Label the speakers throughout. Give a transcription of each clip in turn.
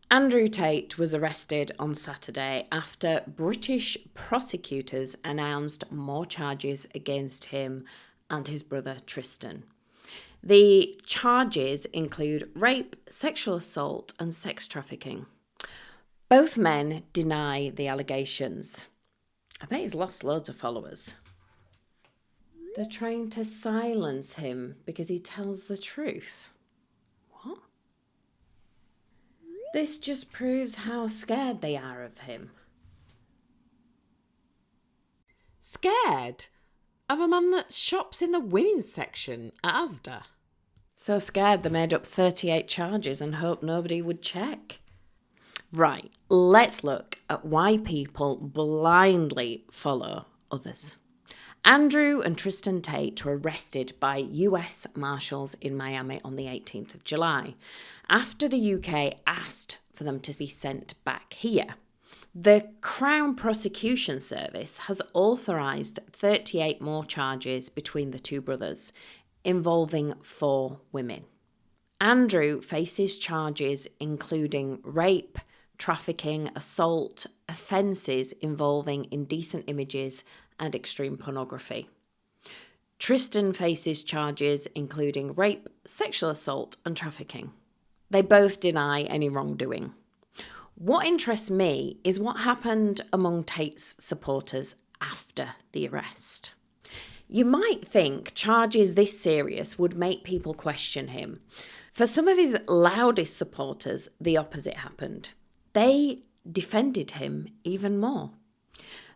Speaker 1: Andrew Tate was arrested on Saturday after British prosecutors announced more charges against him and his brother Tristan. The charges include rape, sexual assault, and sex trafficking. Both men deny the allegations. I bet he's lost loads of followers. They're trying to silence him because he tells the truth. What? This just proves how scared they are of him.
Speaker 2: Scared of a man that shops in the women's section at Asda?
Speaker 1: So scared they made up 38 charges and hoped nobody would check. Right, let's look at why people blindly follow others. Andrew and Tristan Tate were arrested by US Marshals in Miami on the 18th of July, after the UK asked for them to be sent back here. The Crown Prosecution Service has authorised 38 more charges between the two brothers, involving 4 women. Andrew faces charges including rape, trafficking, assault, offences involving indecent images and extreme pornography. Tristan faces charges including rape, sexual assault and trafficking. They both deny any wrongdoing. What interests me is what happened among Tate's supporters after the arrest. You might think charges this serious would make people question him. For some of his loudest supporters, the opposite happened. They defended him even more.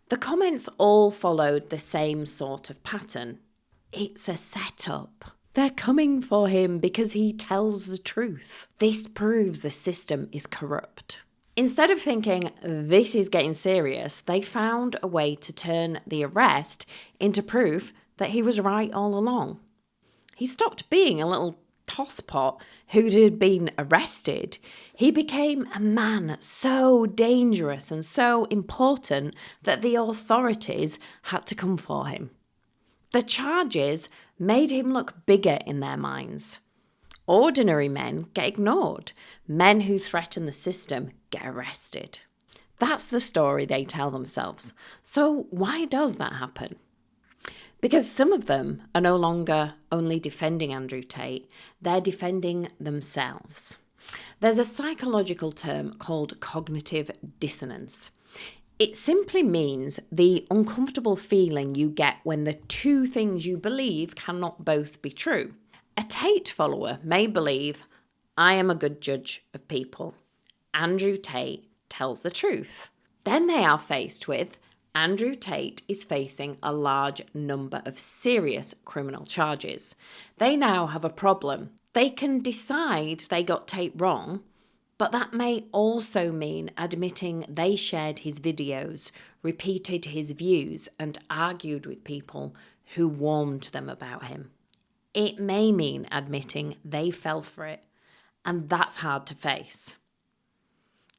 Speaker 1: The comments all followed the same sort of pattern. It's a setup. They're coming for him because he tells the truth. This proves the system is corrupt. Instead of thinking this is getting serious, they found a way to turn the arrest into proof that he was right all along. He stopped being a little tosspot who had been arrested. He became a man so dangerous and so important that the authorities had to come for him. The charges made him look bigger in their minds. Ordinary men get ignored. Men who threaten the system get arrested. That's the story they tell themselves. So why does that happen? Because some of them are no longer only defending Andrew Tate, they're defending themselves. There's a psychological term called cognitive dissonance. It simply means the uncomfortable feeling you get when the two things you believe cannot both be true. A Tate follower may believe, I am a good judge of people. Andrew Tate tells the truth. Then they are faced with, Andrew Tate is facing a large number of serious criminal charges. They now have a problem. They can decide they got Tate wrong, but that may also mean admitting they shared his videos, repeated his views, and argued with people who warned them about him. It may mean admitting they fell for it, and that's hard to face.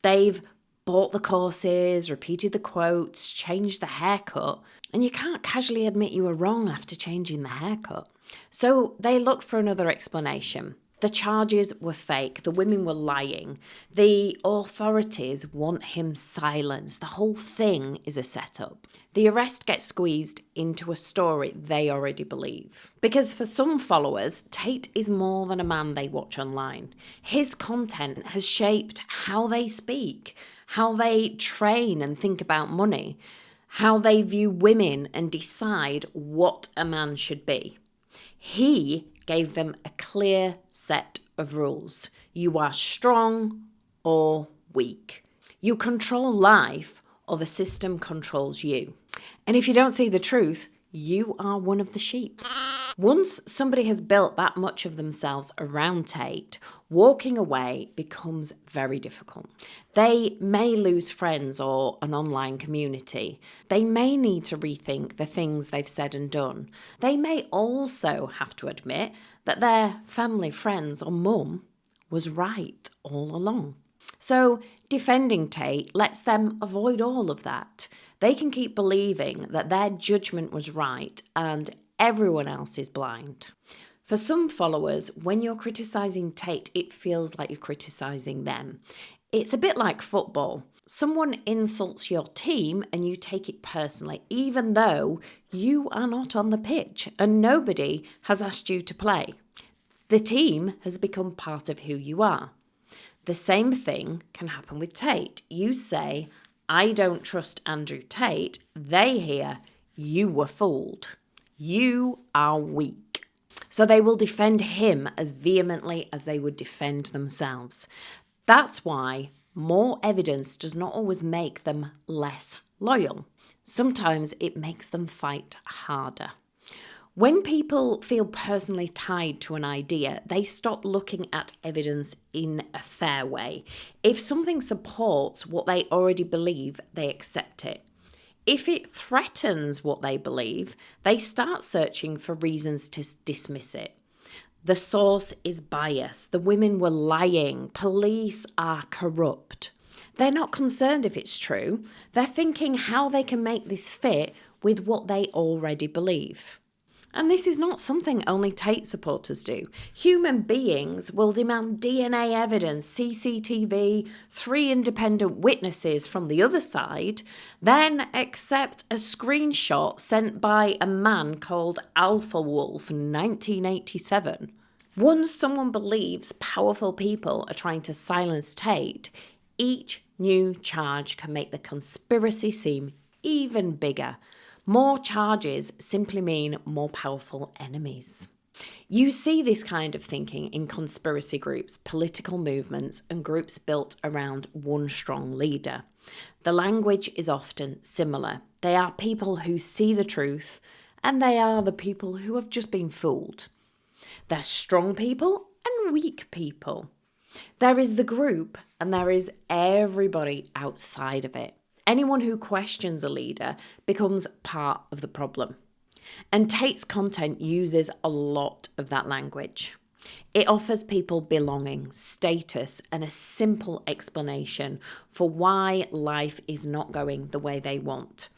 Speaker 1: They've bought the courses, repeated the quotes, changed the haircut, and you can't casually admit you were wrong after changing the haircut. So they look for another explanation. The charges were fake. The women were lying. The authorities want him silenced. The whole thing is a setup. The arrest gets squeezed into a story they already believe. Because for some followers, Tate is more than a man they watch online. His content has shaped how they speak, how they train and think about money, how they view women and decide what a man should be. He gave them a clear set of rules. You are strong or weak. You control life or the system controls you. And if you don't see the truth, you are one of the sheep. Once somebody has built that much of themselves around Tate, walking away becomes very difficult. They may lose friends or an online community. They may need to rethink the things they've said and done. They may also have to admit that their family, friends, or mum was right all along. So defending Tate lets them avoid all of that. They can keep believing that their judgment was right and everyone else is blind. For some followers, when you're criticising Tate, it feels like you're criticising them. It's a bit like football. Someone insults your team and you take it personally, even though you are not on the pitch and nobody has asked you to play. The team has become part of who you are. The same thing can happen with Tate. You say, I don't trust Andrew Tate. They hear, you were fooled. You are weak. So they will defend him as vehemently as they would defend themselves. That's why more evidence does not always make them less loyal. Sometimes it makes them fight harder. When people feel personally tied to an idea, they stop looking at evidence in a fair way. If something supports what they already believe, they accept it. If it threatens what they believe, they start searching for reasons to dismiss it. The source is biased. The women were lying. Police are corrupt. They're not concerned if it's true. They're thinking how they can make this fit with what they already believe. And this is not something only Tate supporters do. Human beings will demand DNA evidence, CCTV, 3 independent witnesses from the other side, then accept a screenshot sent by a man called Alpha Wolf in 1987. Once someone believes powerful people are trying to silence Tate, each new charge can make the conspiracy seem even bigger. More charges simply mean more powerful enemies. You see this kind of thinking in conspiracy groups, political movements, and groups built around one strong leader. The language is often similar. They are people who see the truth, and they are the people who have just been fooled. They're strong people and weak people. There is the group, and there is everybody outside of it. Anyone who questions a leader becomes part of the problem. And Tate's content uses a lot of that language. It offers people belonging, status, and a simple explanation for why life is not going the way they want.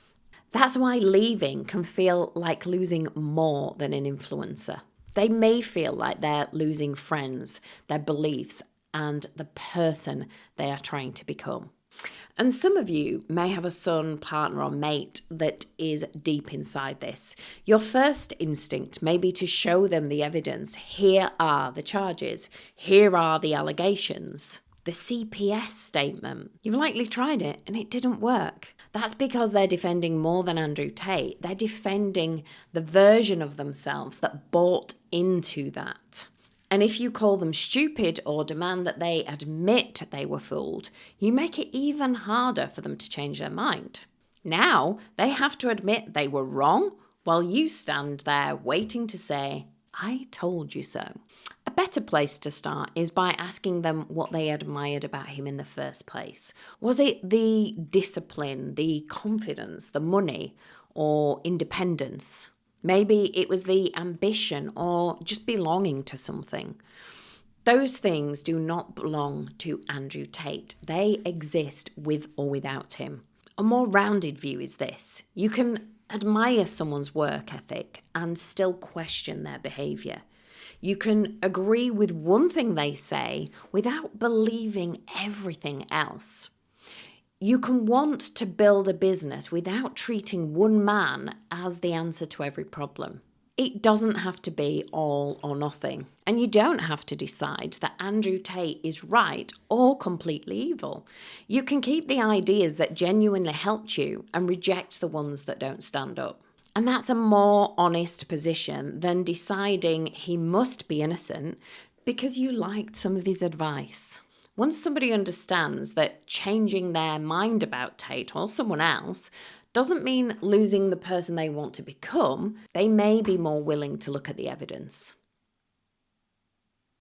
Speaker 1: That's why leaving can feel like losing more than an influencer. They may feel like they're losing friends, their beliefs, and the person they are trying to become. And some of you may have a son, partner, or mate that is deep inside this. Your first instinct may be to show them the evidence. Here are the charges. Here are the allegations. The CPS statement. You've likely tried it and it didn't work. That's because they're defending more than Andrew Tate. They're defending the version of themselves that bought into that. And if you call them stupid or demand that they admit they were fooled, you make it even harder for them to change their mind. Now they have to admit they were wrong while you stand there waiting to say, I told you so. A better place to start is by asking them what they admired about him in the first place. Was it the discipline, the confidence, the money, or independence? Maybe it was the ambition or just belonging to something. Those things do not belong to Andrew Tate. They exist with or without him. A more rounded view is this. You can admire someone's work ethic and still question their behaviour. You can agree with one thing they say without believing everything else. You can want to build a business without treating one man as the answer to every problem. It doesn't have to be all or nothing. And you don't have to decide that Andrew Tate is right or completely evil. You can keep the ideas that genuinely helped you and reject the ones that don't stand up. And that's a more honest position than deciding he must be innocent because you liked some of his advice. Once somebody understands that changing their mind about Tate or someone else doesn't mean losing the person they want to become, they may be more willing to look at the evidence.